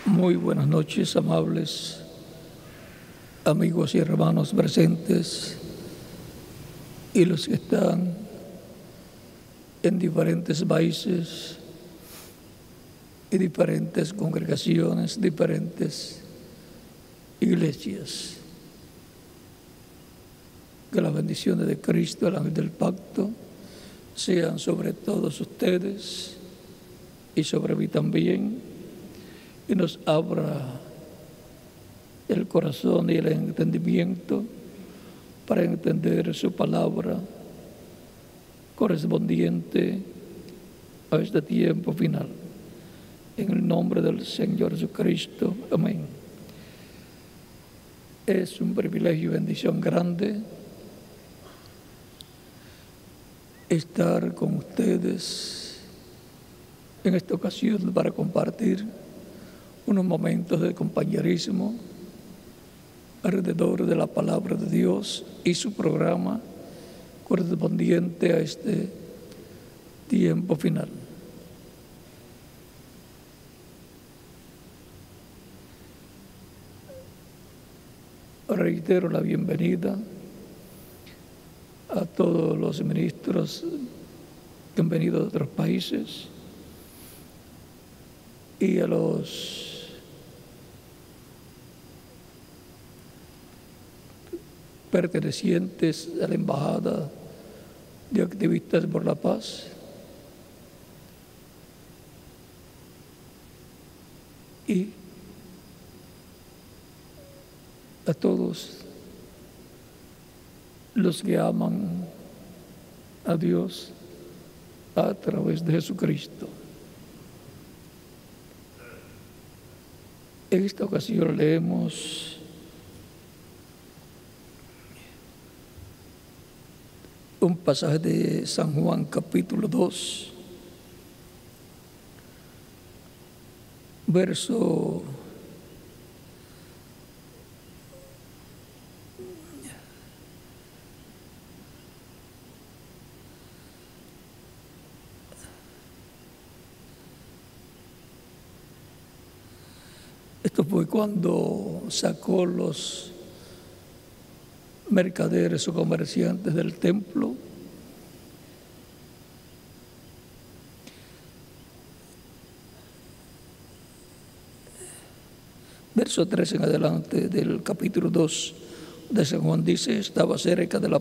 Muy buenas noches, amables amigos y hermanos presentes y los que están en diferentes países y diferentes congregaciones, diferentes iglesias. Que las bendiciones de Cristo, el ángel del pacto, sean sobre todos ustedes y sobre mí también, y nos abra el corazón y el entendimiento para entender su palabra correspondiente a este tiempo final. En el nombre del Señor Jesucristo. Amén. Es un privilegio y bendición grande estar con ustedes en esta ocasión para compartir unos momentos de compañerismo alrededor de la palabra de Dios y su programa correspondiente a este tiempo final. Reitero la bienvenida a todos los ministros que han venido de otros países y a los pertenecientes a la Embajada de Activistas por la Paz y a todos los que aman a Dios a través de Jesucristo. En esta ocasión leemos un pasaje de San Juan capítulo 2, verso 'Esto fue cuando sacó los mercaderes o comerciantes del templo verso 3 en adelante del capítulo 2 de San Juan dice: estaba cerca la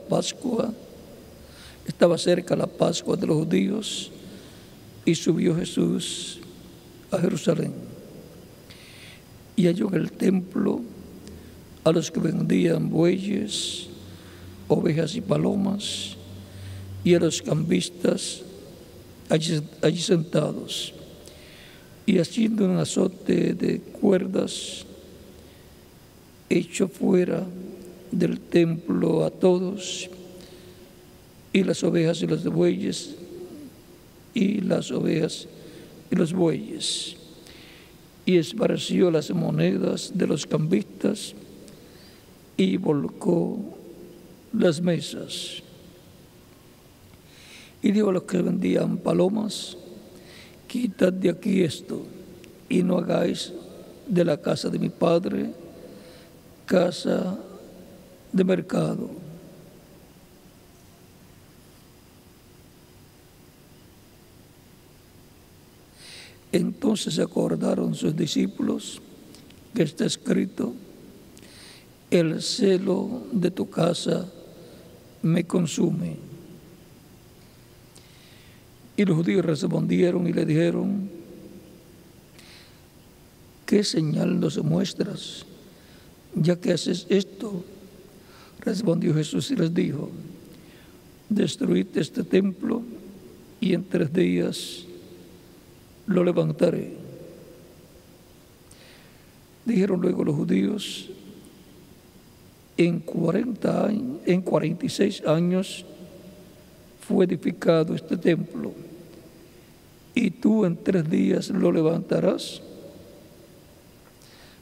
Pascua de los judíos, y subió Jesús a Jerusalén, y halló en el templo a los que vendían bueyes, ovejas y palomas, y a los cambistas allí sentados, y haciendo un azote de cuerdas, echó fuera del templo a todos, y las ovejas y los bueyes, y esparció las monedas de los cambistas, y volcó las mesas. Y dijo a los que vendían palomas: quitad de aquí esto, y no hagáis de la casa de mi padre casa de mercado. Entonces se acordaron sus discípulos que está escrito: el celo de tu casa me consume. Y los judíos respondieron y le dijeron: ¿qué señal nos muestras, ya que haces esto? Respondió Jesús y les dijo: destruid este templo, y en 3 días lo levantaré. Dijeron luego los judíos: en 46 años fue edificado este templo, y tú en 3 días lo levantarás.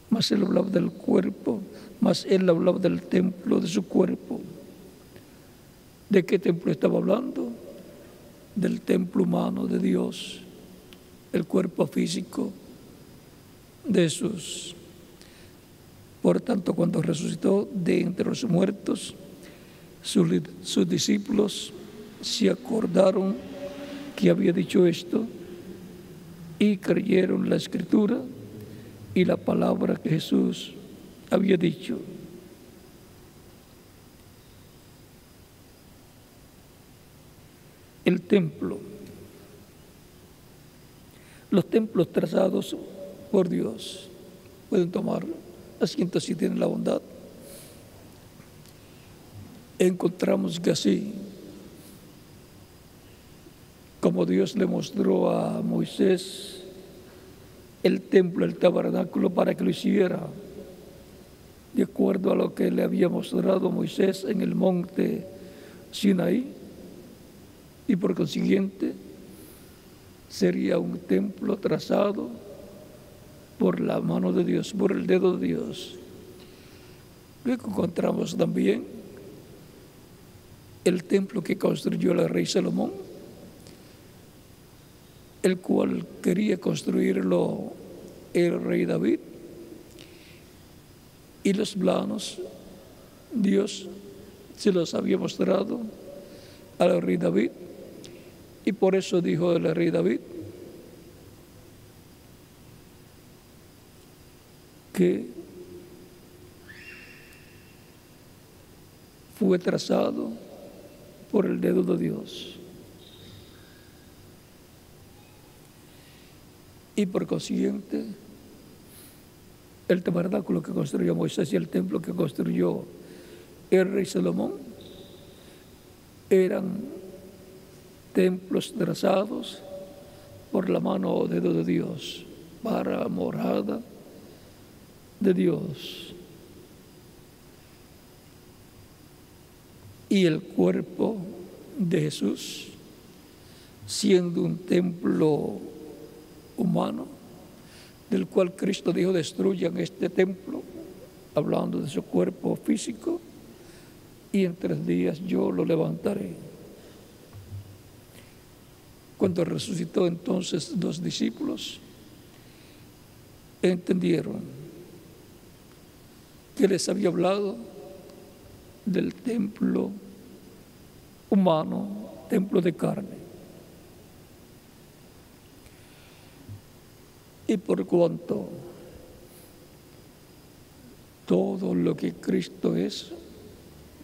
Mas él hablaba del templo de su cuerpo. ¿De qué templo estaba hablando? Del templo humano de Dios, el cuerpo físico de Jesús. Por tanto, cuando resucitó de entre los muertos, sus discípulos se acordaron que había dicho esto y creyeron la Escritura y la palabra que Jesús había dicho. El templo. Los templos trazados por Dios. Pueden tomar asiento si tienen la bondad. Encontramos que así, como Dios le mostró a Moisés el templo, el tabernáculo, para que lo hiciera, de acuerdo a lo que le había mostrado Moisés en el monte Sinaí, y por consiguiente sería un templo trazado por la mano de Dios, por el dedo de Dios. Luego encontramos también el templo que construyó el rey Salomón, el cual quería construirlo el rey David, y los planos Dios se los había mostrado al rey David, y por eso dijo el rey David que fue trazado por el dedo de Dios. Y por consiguiente, el tabernáculo que construyó Moisés y el templo que construyó el rey Salomón eran templos trazados por la mano o dedo de Dios para morada de Dios. Y el cuerpo de Jesús, siendo un templo humano, del cual Cristo dijo: destruyan este templo, hablando de su cuerpo físico, y en 3 días yo lo levantaré. Cuando resucitó entonces, los discípulos entendieron que les había hablado del templo humano, templo de carne. Y por cuanto todo lo que Cristo es,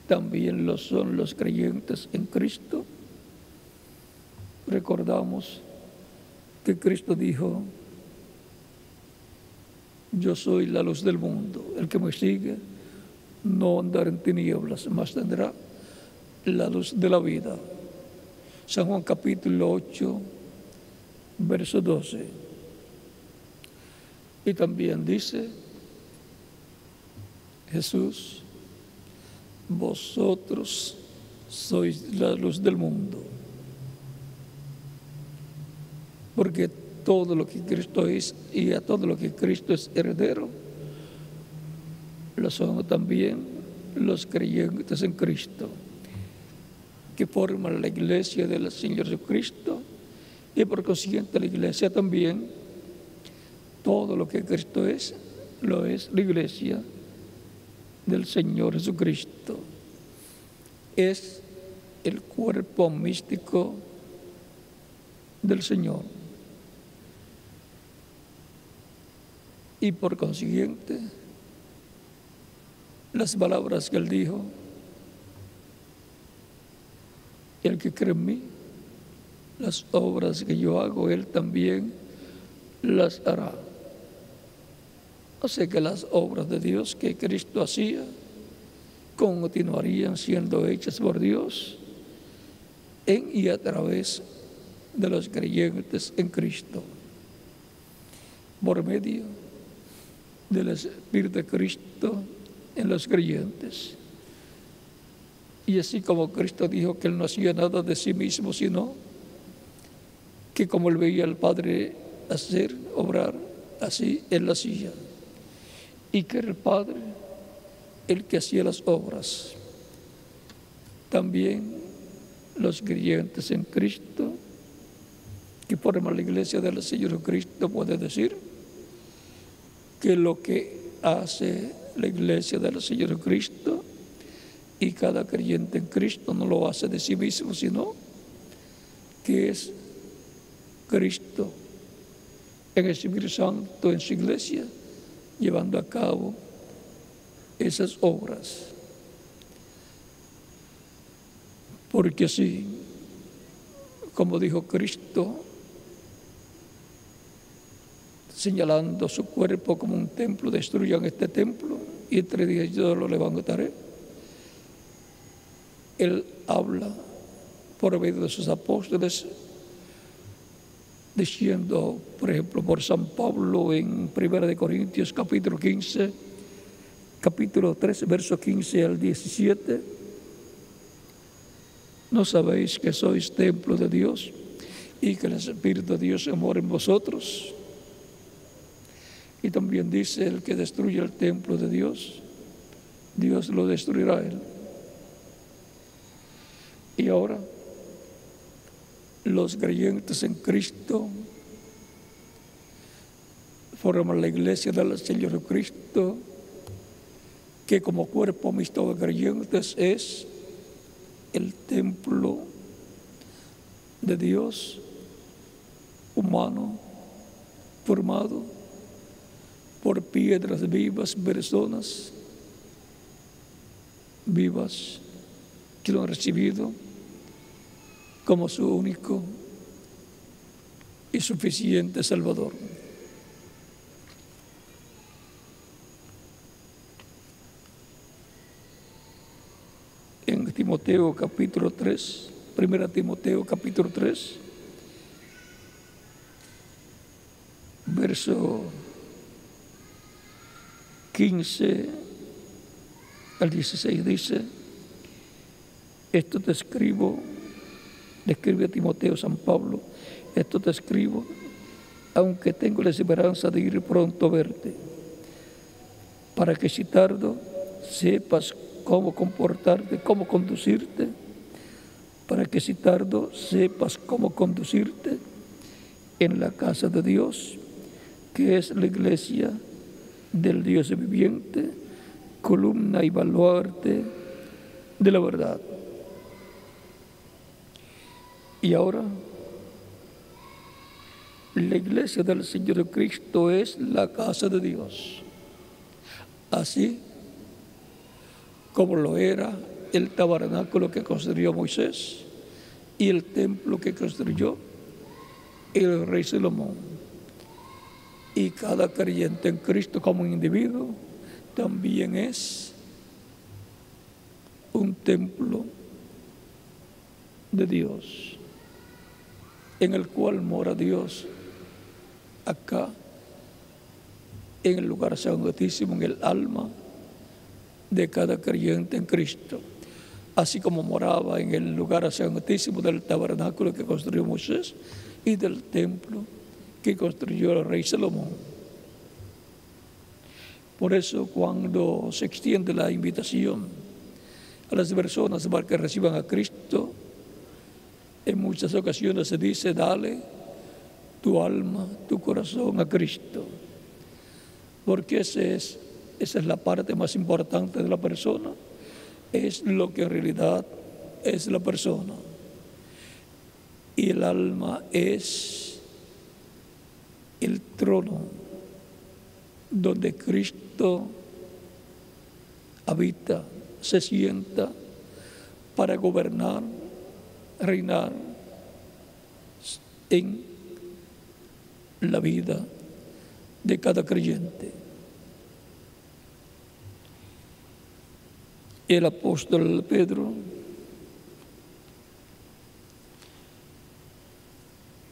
también lo son los creyentes en Cristo, recordamos que Cristo dijo: yo soy la luz del mundo, el que me sigue no andará en tinieblas, mas tendrá la luz de la vida. San Juan capítulo 8, verso 12. Y también dice Jesús: vosotros sois la luz del mundo. Porque todo lo que Cristo es, y a todo lo que Cristo es heredero, lo son también los creyentes en Cristo, que forman la iglesia del Señor Jesucristo, y por consiguiente la iglesia también, todo lo que Cristo es, lo es la iglesia del Señor Jesucristo. Es el cuerpo místico del Señor. Y por consiguiente, las palabras que Él dijo: el que cree en mí, las obras que yo hago, Él también las hará. O sea que las obras de Dios que Cristo hacía continuarían siendo hechas por Dios en y a través de los creyentes en Cristo, por medio del Espíritu de Cristo en los creyentes. Y así como Cristo dijo que Él no hacía nada de sí mismo, sino que como Él veía al Padre hacer, obrar, así Él hacía. Y que era el Padre el que hacía las obras. También los creyentes en Cristo, que forman la iglesia del Señor Cristo, puede decir que lo que hace la iglesia del Señor Jesucristo y cada creyente en Cristo no lo hace de sí mismo, sino que es Cristo en el Espíritu Santo en su iglesia, llevando a cabo esas obras. Porque así, como dijo Cristo, señalando su cuerpo como un templo, destruyan este templo y en 3 días yo lo levantaré. Él habla por medio de sus apóstoles, diciendo, por ejemplo, por San Pablo en 1 Corintios capítulo 15, capítulo 13, verso 15 al 17, ¿no sabéis que sois templo de Dios y que el Espíritu de Dios mora en vosotros? Y también dice, el que destruye el templo de Dios, Dios lo destruirá a él. Y ahora, los creyentes en Cristo forman la iglesia del Señor Cristo, que como cuerpo mixto de creyentes es el templo de Dios humano, formado por piedras vivas, personas vivas que lo han recibido como su único y suficiente Salvador. En Timoteo capítulo 3, 1 Timoteo capítulo 3, verso 15 al 16 dice, esto te escribo, le escribe a Timoteo San Pablo, esto te escribo, aunque tengo la esperanza de ir pronto a verte, para que si tardo sepas cómo comportarte, cómo conducirte, para que si tardo sepas cómo conducirte en la casa de Dios, que es la iglesia del Dios viviente, columna y baluarte de la verdad. Y ahora, la iglesia del Señor Cristo es la casa de Dios, así como lo era el tabernáculo que construyó Moisés y el templo que construyó el rey Salomón. Y cada creyente en Cristo como individuo también es un templo de Dios, en el cual mora Dios acá, en el lugar santísimo, en el alma de cada creyente en Cristo, así como moraba en el lugar santísimo del tabernáculo que construyó Moisés y del templo que construyó el rey Salomón. Por eso, cuando se extiende la invitación a las personas para que reciban a Cristo, en muchas ocasiones se dice, dale tu alma, tu corazón a Cristo, porque esa es la parte más importante de la persona, es lo que en realidad es la persona. Y el alma es el trono donde Cristo habita, se sienta para gobernar, reinar en la vida de cada creyente. El apóstol Pedro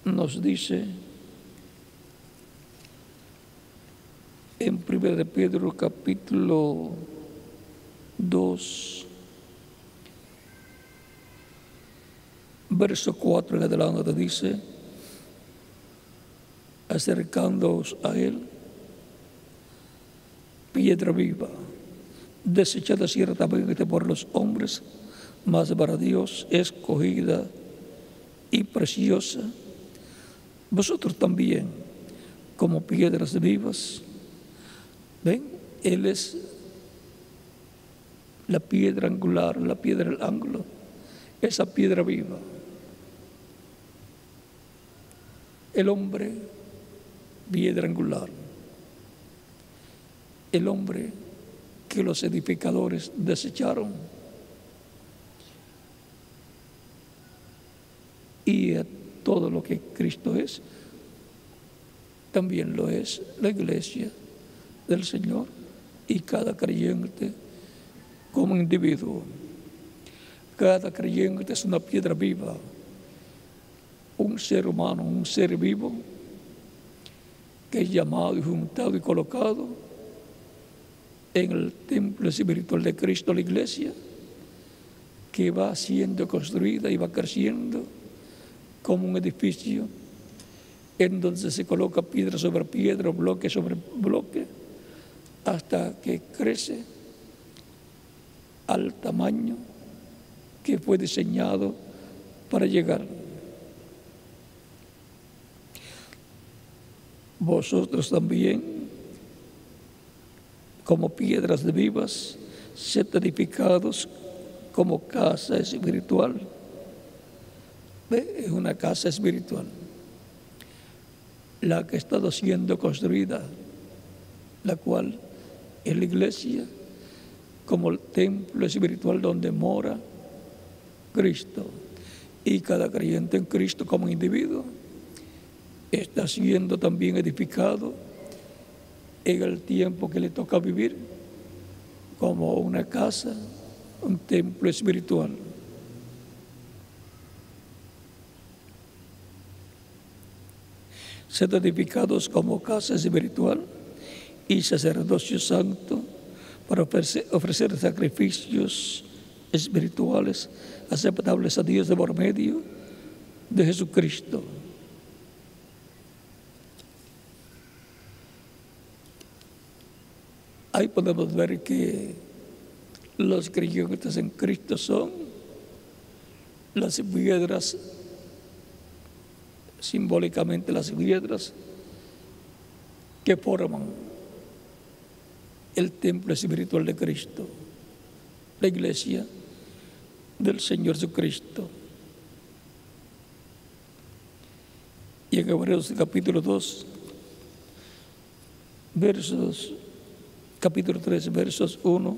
nos dice en 1 Pedro capítulo 2, verso 4 en adelante, dice, acercándoos a él, piedra viva, desechada ciertamente por los hombres, mas para Dios escogida y preciosa, vosotros también, como piedras vivas, ¿Ven? Él es la piedra angular, la piedra del ángulo, esa piedra viva. El hombre, piedra angular. El hombre que los edificadores desecharon. Y a todo lo que Cristo es, también lo es la iglesia del Señor y cada creyente como individuo. Cada creyente es una piedra viva, un ser humano, un ser vivo que es llamado y juntado y colocado en el templo espiritual de Cristo, la iglesia, que va siendo construida y va creciendo como un edificio en donde se coloca piedra sobre piedra, bloque sobre bloque, hasta que crece al tamaño que fue diseñado para llegar. Vosotros también, como piedras vivas, sed edificados como casa espiritual. Es una casa espiritual la que ha estado siendo construida, la cual es la iglesia, como el templo espiritual donde mora Cristo. Y cada creyente en Cristo como individuo está siendo también edificado en el tiempo que le toca vivir como una casa, un templo espiritual. Sed edificados como casa espiritual y sacerdocio santo para ofrecer sacrificios espirituales aceptables a Dios por medio de Jesucristo. Ahí podemos ver que los creyentes en Cristo son las piedras, simbólicamente las piedras que forman el templo espiritual de Cristo, la iglesia del Señor Jesucristo. Y en Hebreos capítulo 2, capítulo 3, versos 1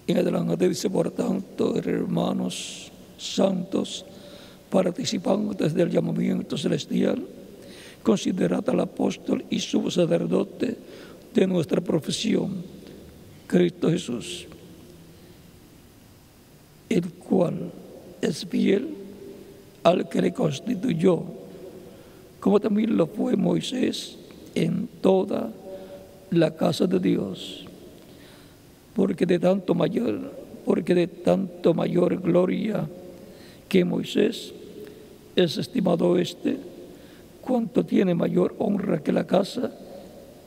en adelante dice: por tanto, hermanos santos, participantes del llamamiento celestial, considerad al apóstol y sumo sacerdote de nuestra profesión, Cristo Jesús, el cual es fiel al que le constituyó, como también lo fue Moisés en toda la casa de Dios, porque de tanto mayor gloria que Moisés es estimado cuanto tiene mayor honra que la casa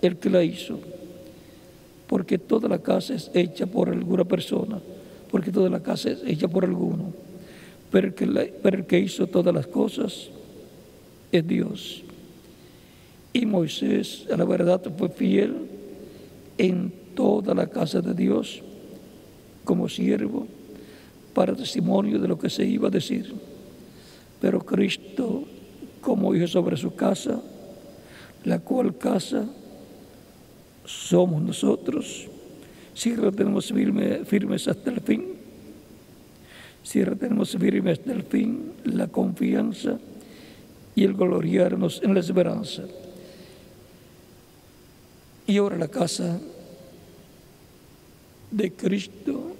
el que la hizo, porque toda la casa es hecha por alguna persona, porque toda la casa es hecha por alguno, pero el que hizo todas las cosas es Dios. Y Moisés, a la verdad, fue fiel en toda la casa de Dios como siervo para testimonio de lo que se iba a decir. Pero Cristo como hijo sobre su casa, la cual casa somos nosotros, si retenemos firmes hasta el fin, si retenemos firme hasta el fin la confianza y el gloriarnos en la esperanza. Y ahora la casa de Cristo,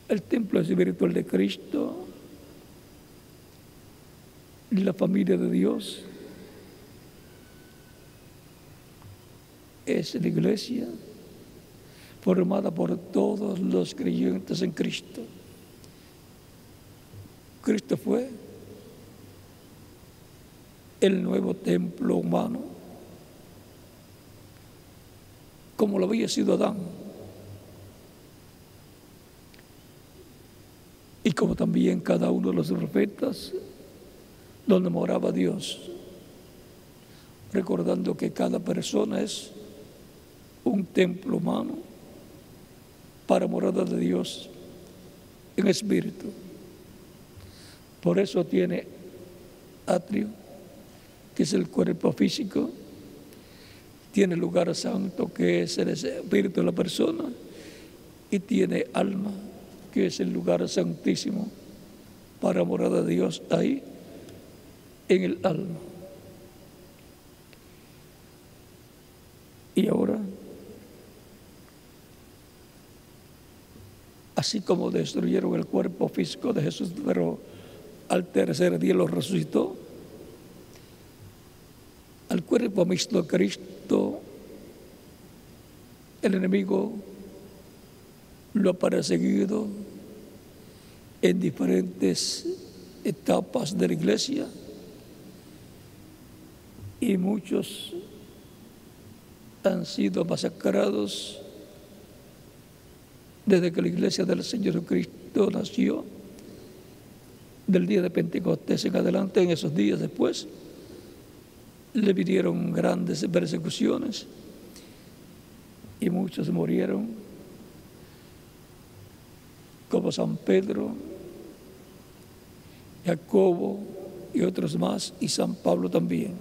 el templo espiritual de Cristo, la familia de Dios, es la iglesia formada por todos los creyentes en Cristo. Cristo fue el nuevo templo humano, como lo había sido Adán, y como también cada uno de los profetas, donde moraba Dios, recordando que cada persona es un templo humano para morada de Dios en espíritu. Por eso tiene atrio, que es el cuerpo físico, tiene lugar santo, que es el espíritu de la persona, y tiene alma, que es el lugar santísimo para morada de Dios ahí en el alma. Y ahora, así como destruyeron el cuerpo físico de Jesús, pero al tercer día lo resucitó, al cuerpo místico de Cristo, el enemigo lo ha perseguido en diferentes etapas de la iglesia, y muchos han sido masacrados desde que la iglesia del Señor Cristo nació, del día de Pentecostés en adelante. En esos días después le vinieron grandes persecuciones y muchos murieron, como San Pedro, Jacobo y otros más, y San Pablo también,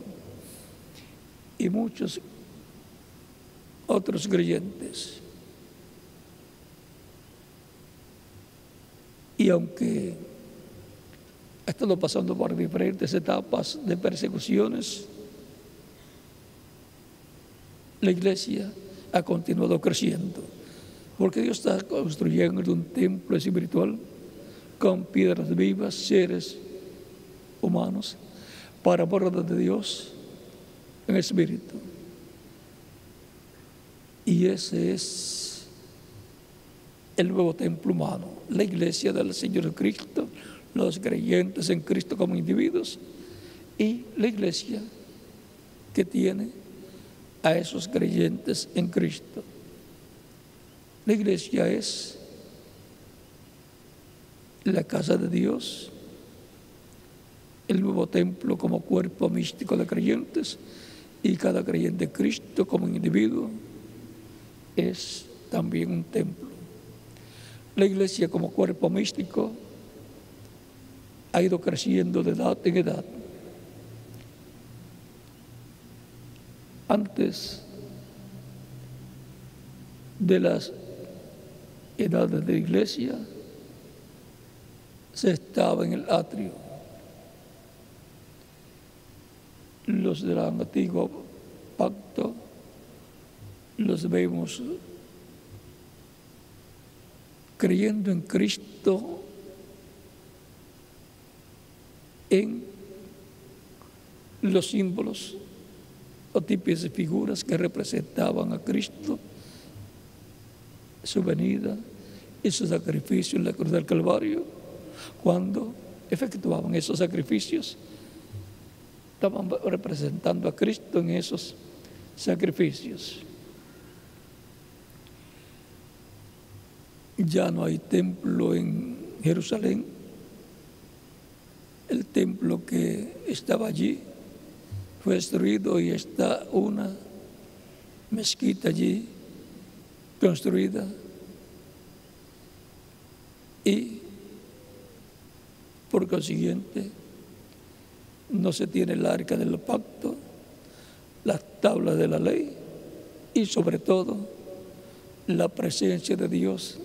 y muchos otros creyentes. Y aunque ha estado pasando por diferentes etapas de persecuciones, la iglesia ha continuado creciendo, porque Dios está construyendo un templo espiritual con piedras vivas, seres humanos, para morada de Dios en espíritu. Y ese es el nuevo templo humano, la iglesia del Señor Cristo, los creyentes en Cristo como individuos, y la iglesia que tiene a esos creyentes en Cristo. La iglesia es la casa de Dios, el nuevo templo como cuerpo místico de creyentes, y cada creyente en Cristo como individuo es también un templo. La iglesia como cuerpo místico ha ido creciendo de edad en edad. Antes de las edades de la iglesia se estaba en el atrio. Los del antiguo pacto los vemos creyendo en Cristo en los símbolos o tipos de figuras que representaban a Cristo, su venida y su sacrificio en la cruz del Calvario. Cuando efectuaban esos sacrificios, estaban representando a Cristo en esos sacrificios. Ya no hay templo en Jerusalén. El templo que estaba allí fue destruido y está una mezquita allí construida, y por consiguiente no se tiene el arca del pacto, las tablas de la ley y sobre todo la presencia de Dios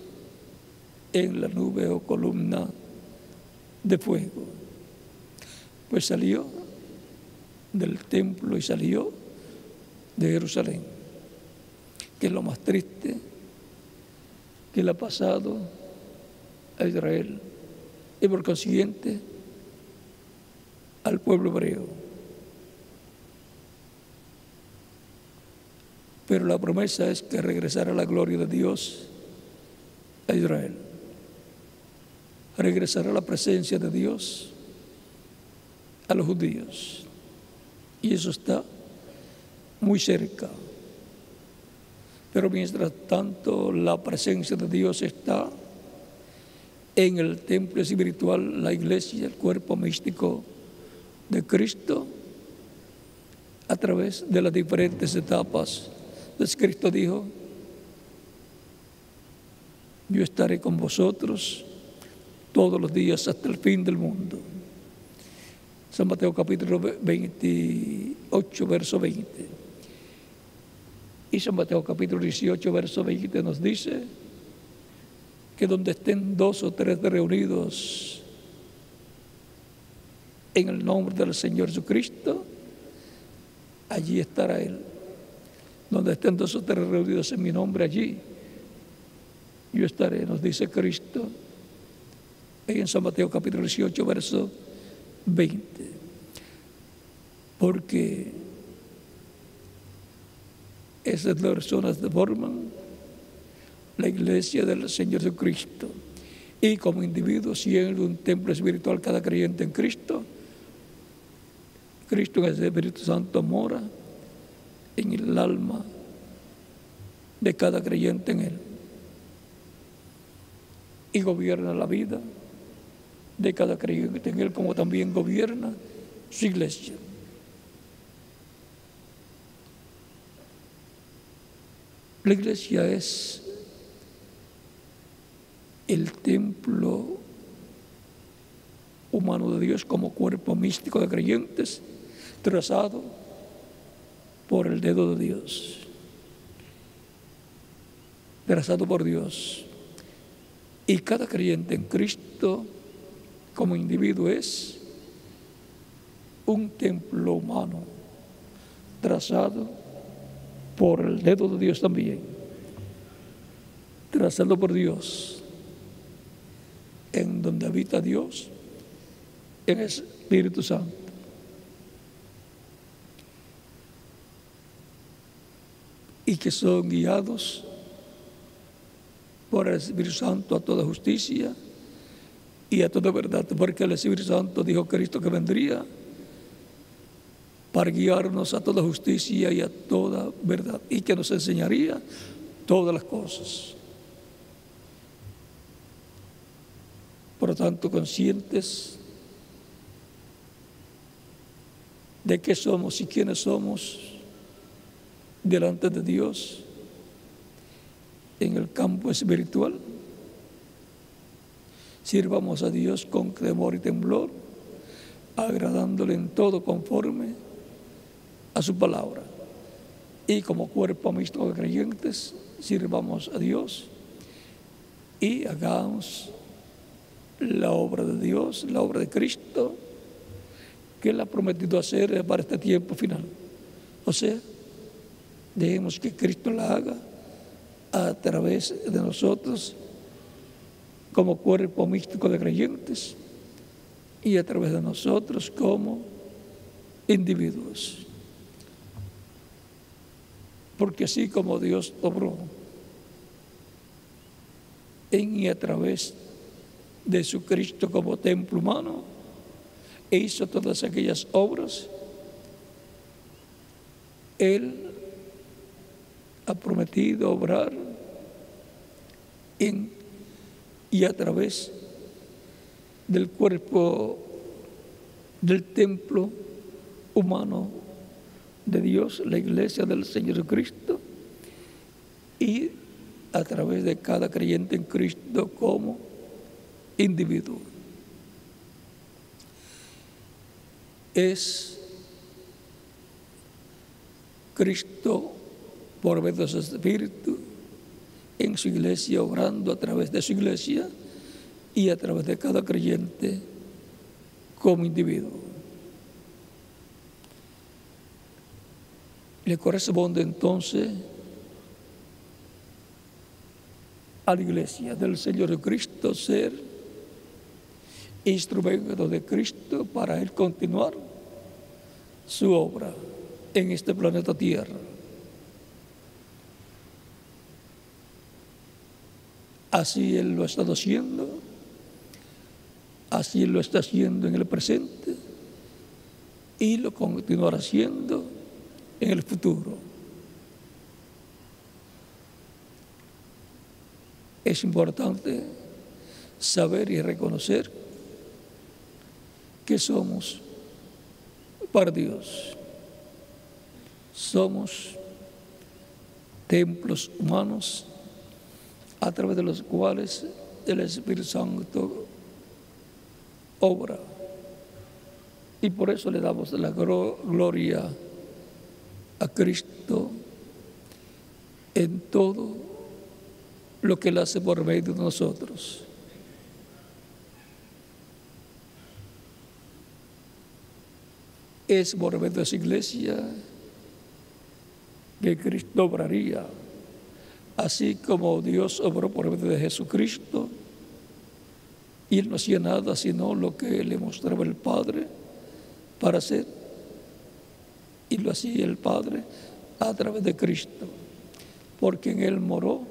en la nube o columna de fuego. Pues salió del templo y salió de Jerusalén, que es lo más triste que le ha pasado a Israel y por consiguiente al pueblo hebreo. Pero la promesa es que regresará la gloria de Dios a Israel. Regresará la presencia de Dios a los judíos. Y eso está muy cerca. Pero mientras tanto la presencia de Dios está en el templo espiritual, la iglesia, el cuerpo místico de Cristo, a través de las diferentes etapas Entonces Cristo dijo: yo estaré con vosotros todos los días hasta el fin del mundo. San Mateo capítulo 28, verso 20. Y San Mateo capítulo 18, verso 20 nos dice que donde estén 2 o 3 reunidos en el nombre del Señor Jesucristo, allí estará Él. Donde estén 2 o 3 reunidos en mi nombre, allí yo estaré, nos dice Cristo en San Mateo capítulo 18, verso 20. Porque esas personas forman la iglesia del Señor Jesucristo. Y como individuos, siendo un templo espiritual cada creyente en Cristo, Cristo en el Espíritu Santo mora en el alma de cada creyente en Él. Y gobierna la vida de cada creyente en Él, como también gobierna su iglesia. La iglesia es el templo humano de Dios como cuerpo místico de creyentes, trazado por el dedo de Dios, trazado por Dios. Y cada creyente en Cristo como individuo es un templo humano trazado por el dedo de Dios también, trazado por Dios, en donde habita Dios, en el Espíritu Santo. Y que son guiados por el Espíritu Santo a toda justicia y a toda verdad, porque el Espíritu Santo, dijo Cristo, que vendría para guiarnos a toda justicia y a toda verdad, y que nos enseñaría todas las cosas. Por lo tanto, conscientes de qué somos y quiénes somos delante de Dios en el campo espiritual, sirvamos a Dios con temor y temblor, agradándole en todo conforme a su palabra. Y como cuerpo místico de creyentes, sirvamos a Dios y hagamos la obra de Dios, la obra de Cristo, que Él ha prometido hacer para este tiempo final. O sea, dejemos que Cristo la haga a través de nosotros como cuerpo místico de creyentes y a través de nosotros como individuos. Porque así como Dios obró en y a través de su Cristo como templo humano e hizo todas aquellas obras, Él ha prometido obrar en y a través del cuerpo del templo humano de Dios, la iglesia del Señor Jesucristo, y a través de cada creyente en Cristo como individuo. Es Cristo, por medio de su Espíritu, en su iglesia, obrando a través de su iglesia y a través de cada creyente como individuo. Le corresponde entonces a la iglesia del Señor Jesucristo ser instrumento de Cristo para Él continuar su obra en este planeta Tierra. Así Él lo ha estado haciendo, así Él lo está haciendo en el presente y lo continuará haciendo en el futuro. Es importante saber y reconocer que somos para Dios. Somos templos humanos a través de los cuales el Espíritu Santo obra. Y por eso le damos la gloria a Cristo en todo lo que Él hace por medio de nosotros. Es por medio de esa iglesia que Cristo obraría, así como Dios obró por medio de Jesucristo, y Él no hacía nada sino lo que le mostraba el Padre para hacer, y lo hacía el Padre a través de Cristo, porque en Él moró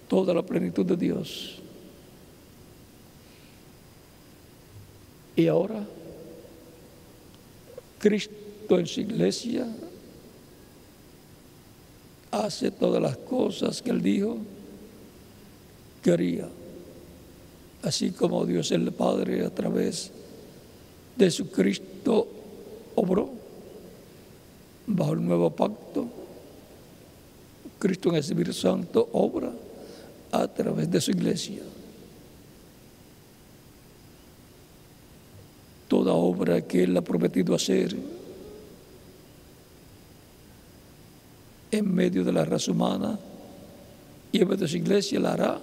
toda la plenitud de Dios. Y ahora Cristo en su iglesia hace todas las cosas que Él dijo que haría, así como Dios el Padre a través de su Cristo obró bajo el nuevo pacto. Cristo en el Espíritu Santo obra a través de su iglesia. Toda obra que Él ha prometido hacer en medio de la raza humana y en medio de su iglesia la hará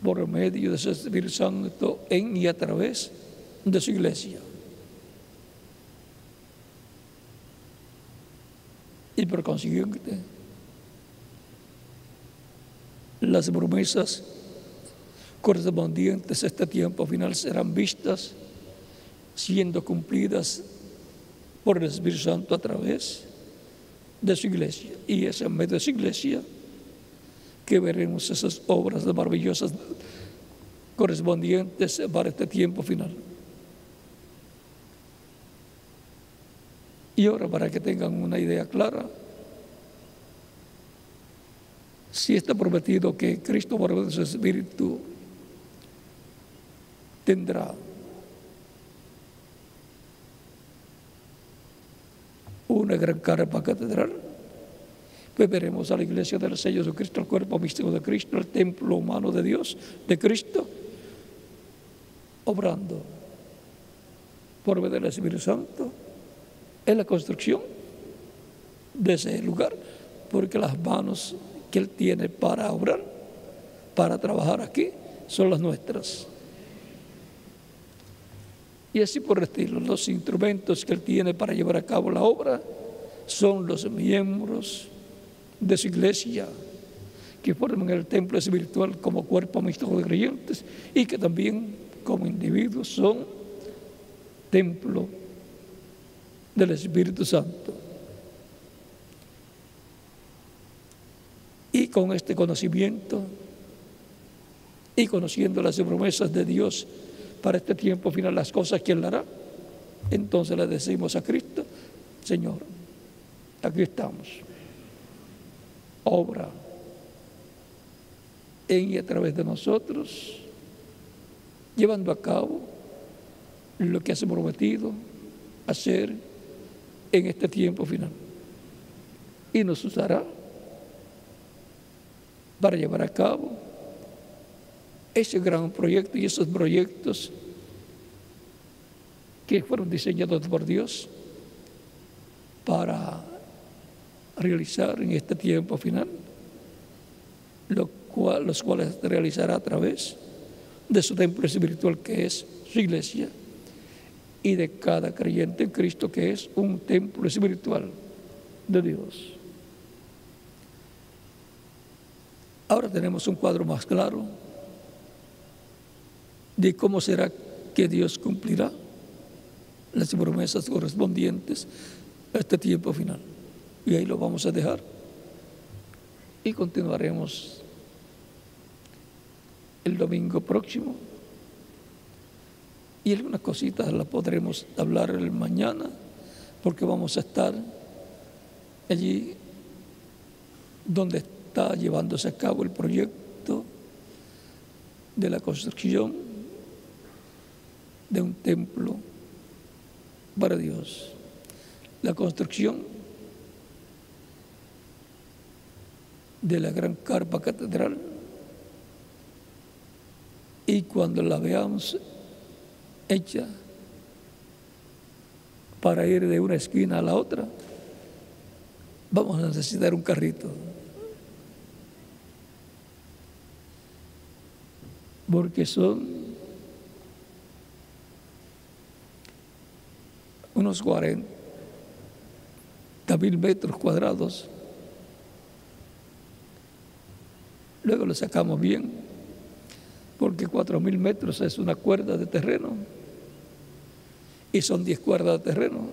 por medio de su Espíritu Santo en y a través de su iglesia. Y por consiguiente, las promesas correspondientes a este tiempo final serán vistas siendo cumplidas por el Espíritu Santo a través de su iglesia. Y es en medio de su iglesia que veremos esas obras maravillosas correspondientes para este tiempo final. Y ahora, para que tengan una idea clara, si está prometido que Cristo por medio de su Espíritu tendrá una gran carpa catedral, pues veremos a la iglesia del sello de Cristo, el cuerpo místico de Cristo, el templo humano de Dios, de Cristo, obrando por medio del Espíritu Santo en la construcción de ese lugar, porque las manos que Él tiene para obrar, para trabajar aquí, son las nuestras. Y así por el estilo, los instrumentos que Él tiene para llevar a cabo la obra son los miembros de su iglesia, que forman el templo espiritual como cuerpo místico de creyentes y que también como individuos son templo del Espíritu Santo. Y con este conocimiento y conociendo las promesas de Dios para este tiempo final, las cosas que Él hará, entonces le decimos a Cristo: Señor, aquí estamos, obra en y a través de nosotros, llevando a cabo lo que has prometido hacer en este tiempo final, y nos usará para llevar a cabo ese gran proyecto y esos proyectos que fueron diseñados por Dios para realizar en este tiempo final, los cuales realizará a través de su templo espiritual, que es su iglesia, y de cada creyente en Cristo, que es un templo espiritual de Dios. Ahora tenemos un cuadro más claro de cómo será que Dios cumplirá las promesas correspondientes a este tiempo final. Y ahí lo vamos a dejar y continuaremos el domingo próximo. Y algunas cositas las podremos hablar el mañana, porque vamos a estar allí donde está llevándose a cabo el proyecto de la construcción de un templo para Dios. La construcción de la gran carpa catedral, y cuando la veamos hecha para ir de una esquina a la otra, vamos a necesitar un carrito, porque son unos 40.000 metros cuadrados. Luego lo sacamos bien, porque 4.000 metros es una cuerda de terreno y son 10 cuerdas de terreno.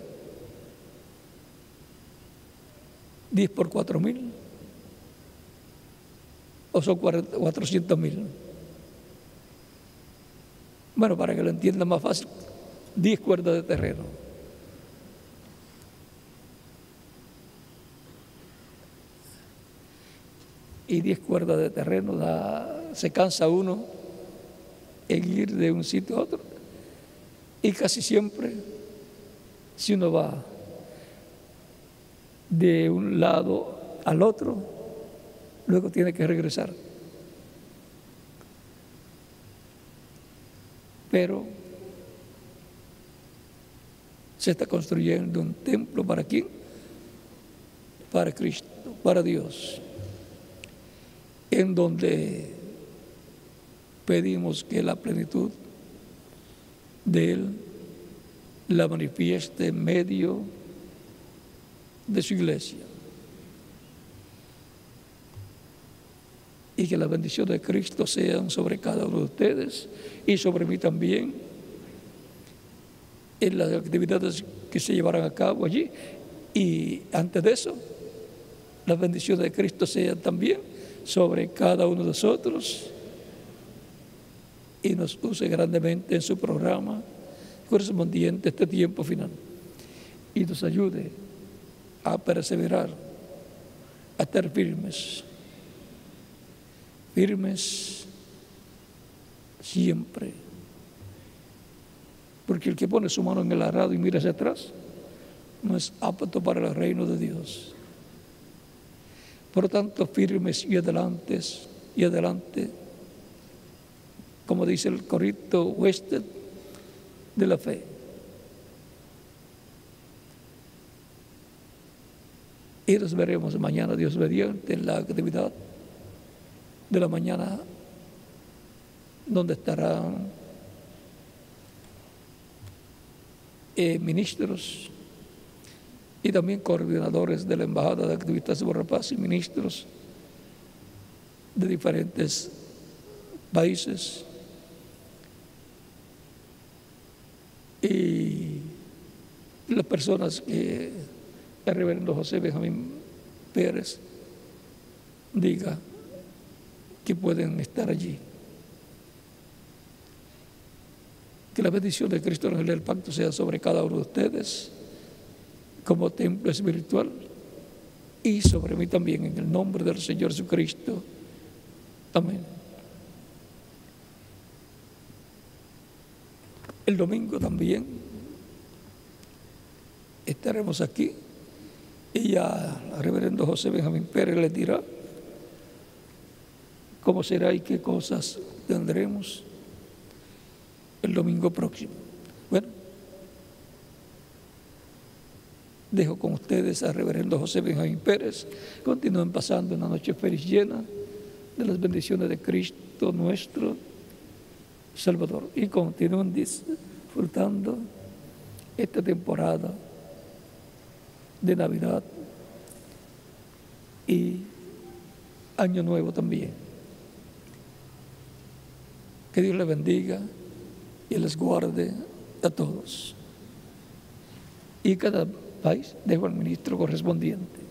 10 por 4.000, o son 400.000. Bueno, para que lo entienda más fácil, 10 cuerdas de terreno. Y 10 cuerdas de terreno, se cansa uno en ir de un sitio a otro. Y casi siempre, si uno va de un lado al otro, luego tiene que regresar. Pero se está construyendo un templo, ¿para quién? Para Cristo, para Dios, en donde pedimos que la plenitud de Él la manifieste en medio de su iglesia, y que las bendiciones de Cristo sean sobre cada uno de ustedes y sobre mí también en las actividades que se llevarán a cabo allí. Y antes de eso, las bendiciones de Cristo sean también sobre cada uno de nosotros y nos use grandemente en su programa correspondiente a este tiempo final, y nos ayude a perseverar, a estar firmes siempre, porque el que pone su mano en el arado y mira hacia atrás no es apto para el reino de Dios. Por lo tanto, firmes y adelante, como dice el corito huésped de la fe. Y nos veremos mañana, Dios mediante, en la actividad de la mañana, donde estarán ministros y también coordinadores de la Embajada de Activistas por la Paz y ministros de diferentes países, y las personas que el reverendo José Benjamín Pérez diga que pueden estar allí. Que la bendición de Cristo en el pacto sea sobre cada uno de ustedes como templo espiritual, y sobre mí también, en el nombre del Señor Jesucristo. Amén. El domingo también estaremos aquí, y ya el reverendo José Benjamín Pérez les dirá cómo será y qué cosas tendremos el domingo próximo. Bueno, dejo con ustedes al reverendo José Benjamín Pérez. Continúen pasando una noche feliz, llena de las bendiciones de Cristo nuestro Salvador, y continúen disfrutando esta temporada de Navidad y Año Nuevo también. Que Dios les bendiga y les guarde a todos. Y cada país dejo al ministro correspondiente.